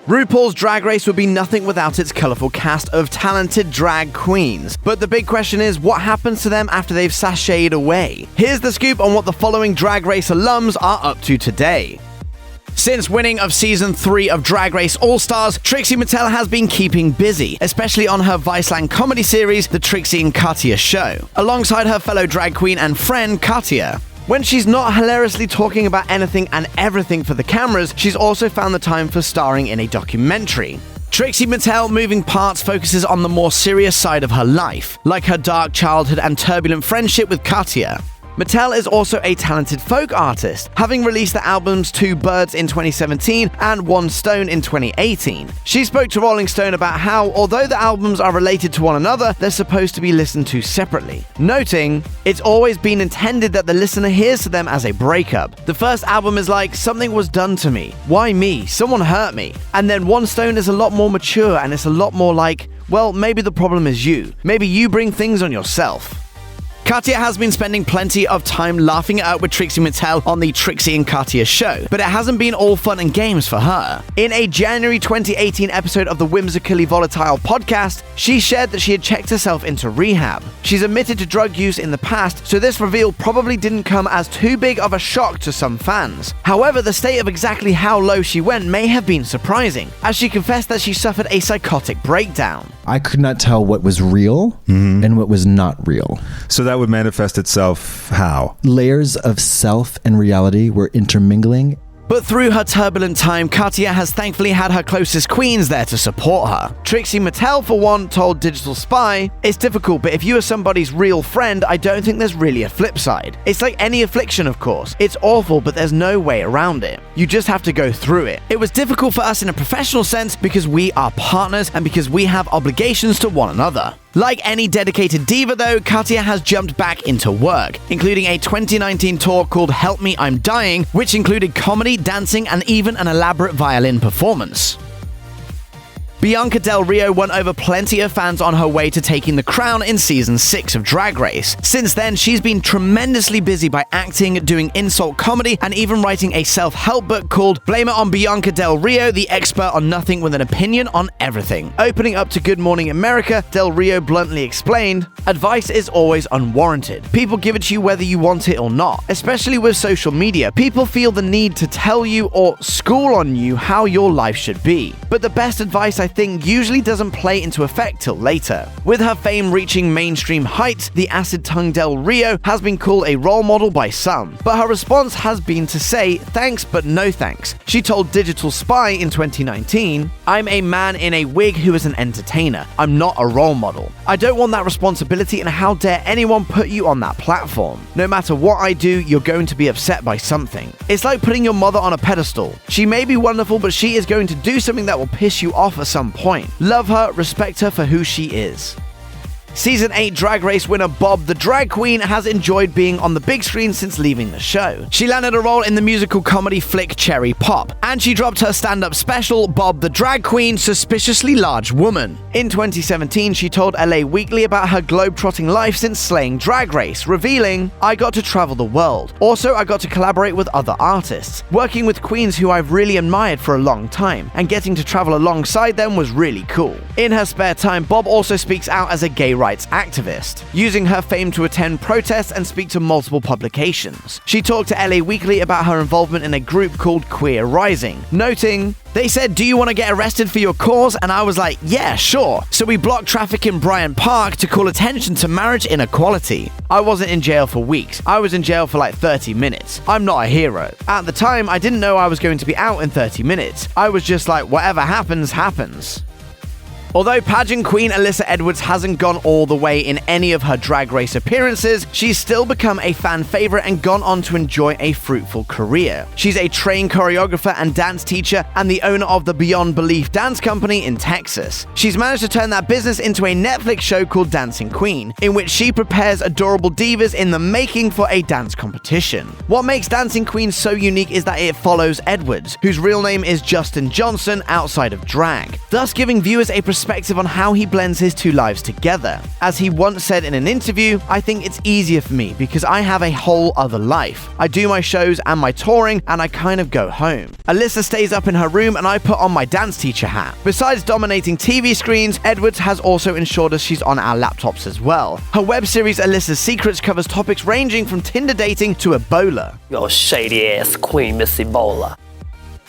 RuPaul's Drag Race would be nothing without its colourful cast of talented drag queens. But the big question is, what happens to them after they've sashayed away? Here's the scoop on what the following Drag Race alums are up to today. Since winning of Season 3 of Drag Race All-Stars, Trixie Mattel has been keeping busy, especially on her Viceland comedy series, The Trixie and Katya Show, alongside her fellow drag queen and friend, Katya. When she's not hilariously talking about anything and everything for the cameras, she's also found the time for starring in a documentary. Trixie Mattel Moving Parts focuses on the more serious side of her life, like her dark childhood and turbulent friendship with Katya. Mattel is also a talented folk artist, having released the albums Two Birds in 2017 and One Stone in 2018. She spoke to Rolling Stone about how, although the albums are related to one another, they're supposed to be listened to separately, noting, "It's always been intended that the listener hears to them as a breakup. The first album is like, something was done to me. Why me? Someone hurt me. And then One Stone is a lot more mature and it's a lot more like, well, maybe the problem is you. Maybe you bring things on yourself." Katya has been spending plenty of time laughing it up with Trixie Mattel on the Trixie and Katya Show, but it hasn't been all fun and games for her. In a January 2018 episode of the Whimsically Volatile podcast, she shared that she had checked herself into rehab. She's admitted to drug use in the past, so this reveal probably didn't come as too big of a shock to some fans. However, the state of exactly how low she went may have been surprising, as she confessed that she suffered a psychotic breakdown. I could not tell what was real and what was not real. So that would manifest itself how? Layers of self and reality were intermingling. But through her turbulent time, Katya has thankfully had her closest queens there to support her. Trixie Mattel, for one, told Digital Spy, "It's difficult, but if you are somebody's real friend, I don't think there's really a flip side. It's like any affliction, of course. It's awful, but there's no way around it. You just have to go through it. It was difficult for us in a professional sense because we are partners and because we have obligations to one another." Like any dedicated diva though, Katya has jumped back into work, including a 2019 tour called Help Me I'm Dying, which included comedy, dancing, and even an elaborate violin performance. Bianca Del Rio won over plenty of fans on her way to taking the crown in Season 6 of Drag Race. Since then, she's been tremendously busy by acting, doing insult comedy, and even writing a self-help book called Blame It on Bianca Del Rio, the expert on nothing with an opinion on everything. Opening up to Good Morning America, Del Rio bluntly explained, "Advice is always unwarranted. People give it to you whether you want it or not. Especially with social media, people feel the need to tell you or school on you how your life should be. But the best advice I think usually doesn't play into effect till later." With her fame reaching mainstream heights, the acid-tongued Del Rio has been called a role model by some, but her response has been to say thanks but no thanks. She told Digital Spy in 2019, "I'm a man in a wig who is an entertainer. I'm not a role model. I don't want that responsibility, and how dare anyone put you on that platform. No matter what I do, you're going to be upset by something. It's like putting your mother on a pedestal. She may be wonderful, but she is going to do something that will piss you off at some point. Love her, respect her for who she is." Season 8 Drag Race winner Bob the Drag Queen has enjoyed being on the big screen since leaving the show. She landed a role in the musical comedy flick Cherry Pop, and she dropped her stand-up special Bob the Drag Queen, Suspiciously Large Woman. In 2017, she told LA Weekly about her globe-trotting life since slaying Drag Race, revealing, "I got to travel the world. Also, I got to collaborate with other artists, working with queens who I've really admired for a long time, and getting to travel alongside them was really cool." In her spare time, Bob also speaks out as a gay rights activist, using her fame to attend protests and speak to multiple publications. She talked to LA Weekly about her involvement in a group called Queer Rising, noting, "They said, 'Do you want to get arrested for your cause?' And I was like, yeah, sure. So we blocked traffic in Bryant Park to call attention to marriage inequality. I wasn't in jail for weeks. I was in jail for like 30 minutes. I'm not a hero. At the time, I didn't know I was going to be out in 30 minutes. I was just like, whatever happens, happens." Although pageant queen Alyssa Edwards hasn't gone all the way in any of her Drag Race appearances, she's still become a fan favorite and gone on to enjoy a fruitful career. She's a trained choreographer and dance teacher and the owner of the Beyond Belief dance company in Texas. She's managed to turn that business into a Netflix show called Dancing Queen, in which she prepares adorable divas in the making for a dance competition. What makes Dancing Queen so unique is that it follows Edwards, whose real name is Justin Johnson outside of drag, thus giving viewers a perspective on how he blends his two lives together. As he once said in an interview, "I think it's easier for me because I have a whole other life. I do my shows and my touring, and I kind of go home. Alyssa stays up in her room and I put on my dance teacher hat." Besides dominating TV screens, Edwards has also ensured us she's on our laptops as well. Her web series Alyssa's Secrets covers topics ranging from Tinder dating to Ebola. Yo, shady ass Queen Miss Ebola.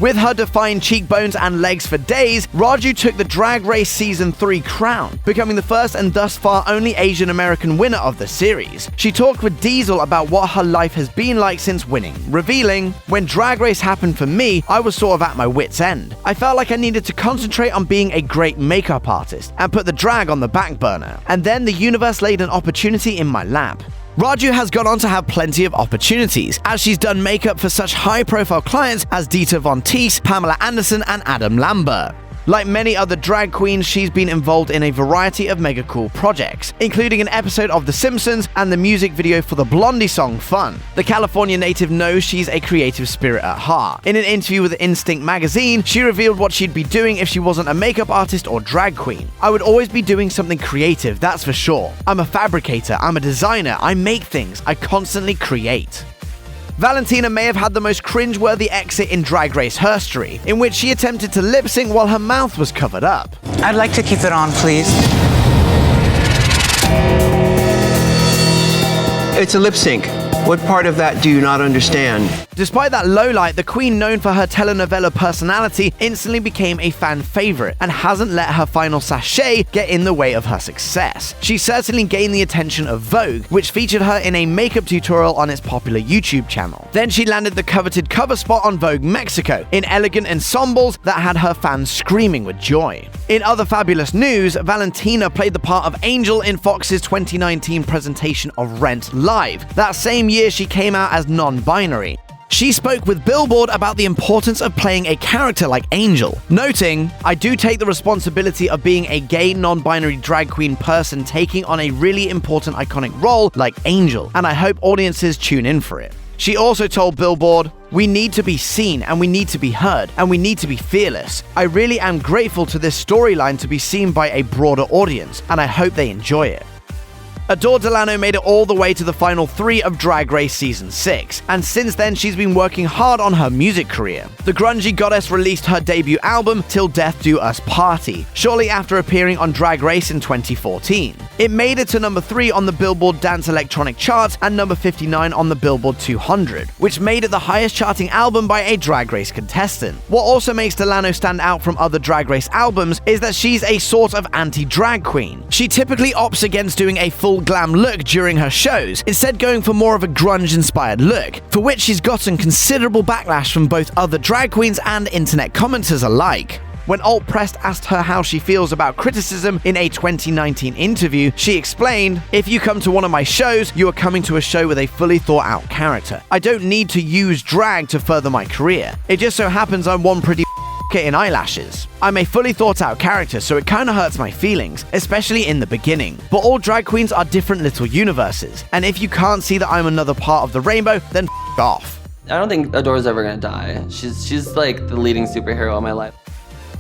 With her defined cheekbones and legs for days, Raju took the Drag Race Season 3 crown, becoming the first and thus far only Asian American winner of the series. She talked with Diesel about what her life has been like since winning, revealing, "When Drag Race happened for me, I was sort of at my wit's end. I felt like I needed to concentrate on being a great makeup artist and put the drag on the back burner. And then the universe laid an opportunity in my lap." Raju has gone on to have plenty of opportunities, as she's done makeup for such high-profile clients as Dita Von Teese, Pamela Anderson, and Adam Lambert. Like many other drag queens, she's been involved in a variety of mega cool projects, including an episode of The Simpsons and the music video for the Blondie song Fun. The California native knows she's a creative spirit at heart. In an interview with Instinct magazine, she revealed what she'd be doing if she wasn't a makeup artist or drag queen. "I would always be doing something creative, that's for sure. I'm a fabricator, I'm a designer, I make things, I constantly create." Valentina may have had the most cringe-worthy exit in Drag Race history, in which she attempted to lip-sync while her mouth was covered up. I'd like to keep it on, please. It's a lip sync. What part of that do you not understand? Despite that lowlight, the queen, known for her telenovela personality, instantly became a fan favorite and hasn't let her final sachet get in the way of her success. She certainly gained the attention of Vogue, which featured her in a makeup tutorial on its popular YouTube channel. Then she landed the coveted cover spot on Vogue Mexico in elegant ensembles that had her fans screaming with joy. In other fabulous news, Valentina played the part of Angel in Fox's 2019 presentation of Rent Live. That same year, she came out as non-binary. She spoke with Billboard about the importance of playing a character like Angel, noting, "I do take the responsibility of being a gay non-binary drag queen person taking on a really important iconic role like Angel, and I hope audiences tune in for it." She also told Billboard, "We need to be seen, and we need to be heard, and we need to be fearless. I really am grateful to this storyline to be seen by a broader audience, and I hope they enjoy it." Adore Delano made it all the way to the final 3 of Drag Race Season 6, and since then she's been working hard on her music career. The grungy goddess released her debut album, Till Death Do Us Party, shortly after appearing on Drag Race in 2014. It made it to number 3 on the Billboard Dance Electronic charts and number 59 on the Billboard 200, which made it the highest charting album by a Drag Race contestant. What also makes Delano stand out from other Drag Race albums is that she's a sort of anti-drag queen. She typically opts against doing a full glam look during her shows, instead going for more of a grunge-inspired look, for which she's gotten considerable backlash from both other drag queens and internet commenters alike. When Alt Press asked her how she feels about criticism in a 2019 interview, she explained, "If you come to one of my shows, you are coming to a show with a fully thought out character. I don't need to use drag to further my career. It just so happens I'm one pretty in eyelashes. I'm a fully thought out character, so it kinda hurts my feelings, especially in the beginning. But all drag queens are different little universes, and if you can't see that I'm another part of the rainbow, then off." I don't think Adore's ever gonna die. She's like the leading superhero of my life.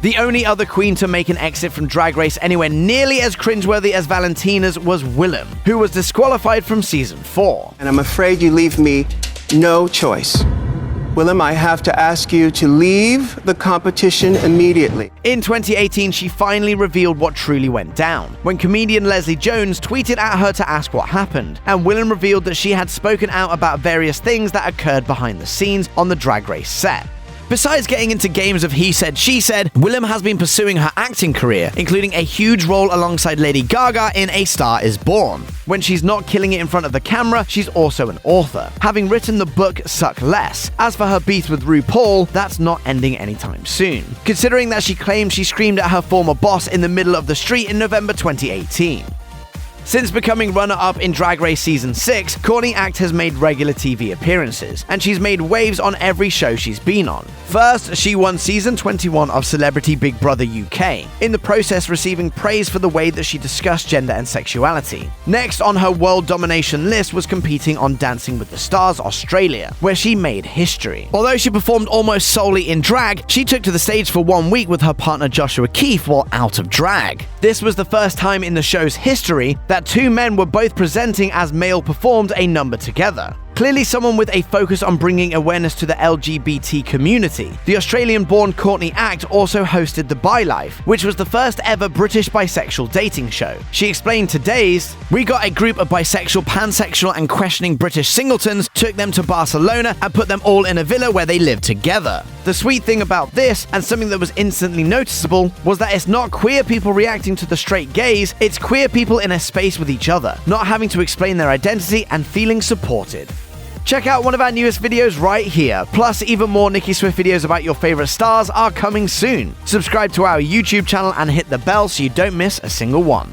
The only other queen to make an exit from Drag Race anywhere nearly as cringeworthy as Valentina's was Willam, who was disqualified from Season 4. And I'm afraid you leave me no choice. Willam, I have to ask you to leave the competition immediately. In 2018, she finally revealed what truly went down, when comedian Leslie Jones tweeted at her to ask what happened, and Willam revealed that she had spoken out about various things that occurred behind the scenes on the Drag Race set. Besides getting into games of he said, she said, Willam has been pursuing her acting career, including a huge role alongside Lady Gaga in A Star Is Born. When she's not killing it in front of the camera, she's also an author, having written the book Suck Less. As for her beef with RuPaul, that's not ending anytime soon, considering that she claimed she screamed at her former boss in the middle of the street in November 2018. Since becoming runner-up in Drag Race Season 6, Courtney Act has made regular TV appearances, and she's made waves on every show she's been on. First, she won Season 21 of Celebrity Big Brother UK, in the process receiving praise for the way that she discussed gender and sexuality. Next on her world domination list was competing on Dancing with the Stars Australia, where she made history. Although she performed almost solely in drag, she took to the stage for 1 week with her partner Joshua Keefe while out of drag. This was the first time in the show's history that two men were both presenting as male performed a number together. Clearly someone with a focus on bringing awareness to the LGBT community. The Australian-born Courtney Act also hosted The Bi Life, which was the first ever British bisexual dating show. She explained to Dazed, "We got a group of bisexual, pansexual and questioning British singletons, took them to Barcelona and put them all in a villa where they lived together. The sweet thing about this, and something that was instantly noticeable, was that it's not queer people reacting to the straight gays, it's queer people in a space with each other, not having to explain their identity and feeling supported." Check out one of our newest videos right here. Plus, even more Nicki Swift videos about your favorite stars are coming soon. Subscribe to our YouTube channel and hit the bell so you don't miss a single one.